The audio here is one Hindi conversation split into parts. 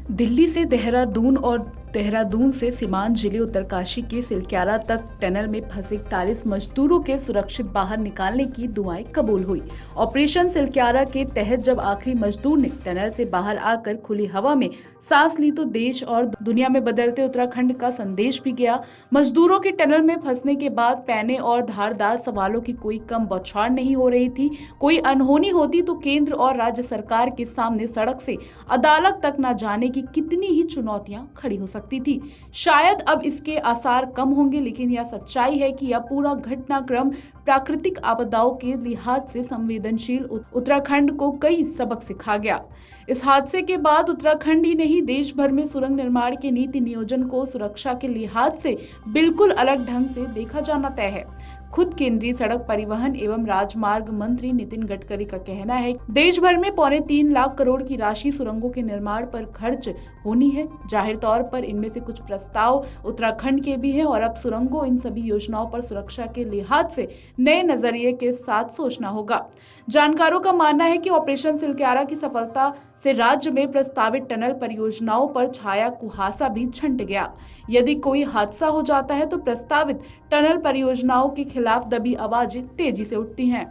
दिल्ली से देहरादून और देहरादून से सीमांत जिले उत्तरकाशी के सिलक्यारा तक टनल में फंसे 41 मजदूरों के सुरक्षित बाहर निकालने की दुआएं कबूल हुई। ऑपरेशन सिलक्यारा के तहत जब आखिरी मजदूर ने टनल से बाहर आकर खुली हवा में सांस ली तो देश और दुनिया में बदलते उत्तराखंड का संदेश भी गया। मजदूरों के टनल में फंसने के बाद पैने और धारदार सवालों की कोई कम बौछार नहीं हो रही थी। कोई अनहोनी होती तो केंद्र और राज्य सरकार के सामने सड़क से अदालत तक न जाने की कितनी ही चुनौतियां खड़ी हो सकती थी। शायद अब इसके आसार कम होंगे, लेकिन यह सच्चाई है कि यह पूरा घटनाक्रम प्राकृतिक आपदाओं के लिहाज से संवेदनशील उत्तराखंड को कई सबक सिखा गया। इस हादसे के बाद उत्तराखंड ही नहीं, देश भर में सुरंग निर्माण के नीति नियोजन को सुरक्षा के लिहाज से बिल्कुल अलग ढंग से देखा जाना तय है। खुद केंद्रीय सड़क परिवहन एवं राजमार्ग मंत्री नितिन गडकरी का कहना है देश भर में 3.25 लाख करोड़ की राशि सुरंगों के निर्माण पर खर्च होनी है। जाहिर तौर पर इनमें से कुछ प्रस्ताव उत्तराखंड के भी हैं और अब सुरंगों इन सभी योजनाओं पर सुरक्षा के लिहाज से नए नजरिए के साथ सोचना होगा। जानकारों का मानना है कि ऑपरेशन सिलक्यारा की सफलता से राज्य में प्रस्तावित टनल परियोजनाओं पर छाया कुहासा भी छंट गया। यदि कोई हादसा हो जाता है तो प्रस्तावित टनल परियोजनाओं के खिलाफ दबी आवाजें तेजी से उठती हैं।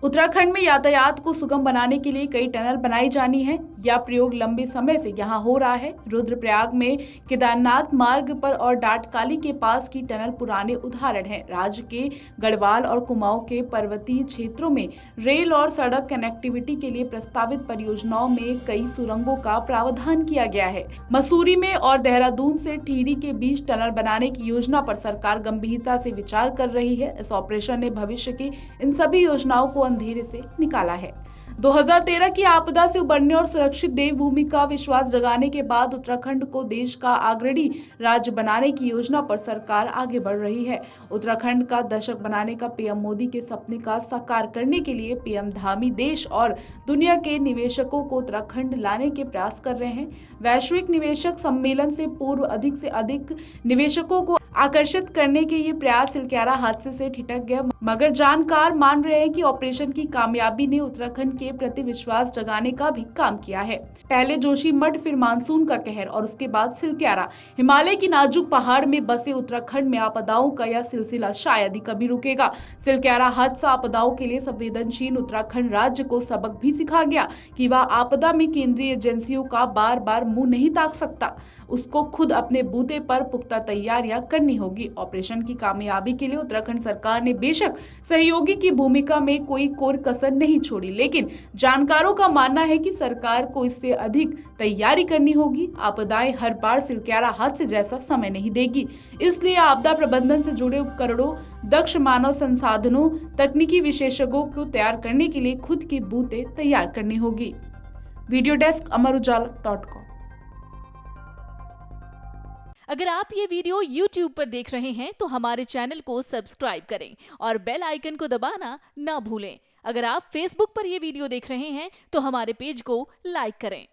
उत्तराखंड में यातायात को सुगम बनाने के लिए कई टनल बनाई जानी है। यह प्रयोग लंबे समय से यहां हो रहा है। रुद्रप्रयाग में केदारनाथ मार्ग पर और डाटकाली के पास की टनल पुराने उदाहरण है। राज्य के गढ़वाल और कुमाऊं के पर्वतीय क्षेत्रों में रेल और सड़क कनेक्टिविटी के लिए प्रस्तावित परियोजनाओं में कई सुरंगों का प्रावधान किया गया है। मसूरी में और देहरादून से टिहरी के बीच टनल बनाने की योजना पर सरकार गंभीरता से विचार कर रही है। इस ऑपरेशन ने भविष्य की इन सभी योजनाओं को अंधेरे से निकाला है। 2013 की आपदा से उबरने और सुरक्षित देवभूमि का विश्वास जगाने के बाद उत्तराखंड को देश का अग्रणी राज्य बनाने की योजना पर सरकार आगे बढ़ रही है। उत्तराखंड का दशक बनाने का पीएम मोदी के सपने का साकार करने के लिए पीएम धामी देश और दुनिया के निवेशकों को उत्तराखंड लाने के प्रयास कर रहे हैं। वैश्विक निवेशक सम्मेलन से पूर्व अधिक से अधिक निवेशकों को आकर्षित करने के ये प्रयास सिलक्यारा हादसे से ठिठक गया, मगर जानकार मान रहे हैं कि ऑपरेशन की कामयाबी ने उत्तराखंड के प्रति विश्वास जगाने का भी काम किया है। पहले जोशीमठ, फिर मानसून का कहर और उसके बाद सिलक्यारा। हिमालय की नाजुक पहाड़ में बसे उत्तराखंड में आपदाओं का यह सिलसिला शायद ही कभी रुकेगा। सिलक्यारा हादसा आपदाओं के लिए संवेदनशील उत्तराखंड राज्य को सबक भी सिखा गया कि वह आपदा में केंद्रीय एजेंसियों का बार बार मुंह नहीं ताक सकता। उसको खुद अपने बूते पर पुख्ता तैयारियां करनी होगी। ऑपरेशन की कामयाबी के लिए उत्तराखंड सरकार ने बेशक सहयोगी की भूमिका में कोई कोर कसर नहीं छोड़ी, लेकिन जानकारों का मानना है कि सरकार को इससे अधिक तैयारी करनी होगी। आपदाएं हर बार सिलक्यारा हादसे जैसा समय नहीं देगी, इसलिए आपदा प्रबंधन से जुड़े उपकरणों, दक्ष मानव संसाधनों, तकनीकी विशेषज्ञों को तैयार करने के लिए खुद की बूते तैयार करनी होगी। Video desk amarujala.com। अगर आप ये वीडियो YouTube पर देख रहे हैं तो हमारे चैनल को सब्सक्राइब करें और बेल आइकन को दबाना ना भूलें। अगर आप Facebook पर ये वीडियो देख रहे हैं तो हमारे पेज को लाइक करें।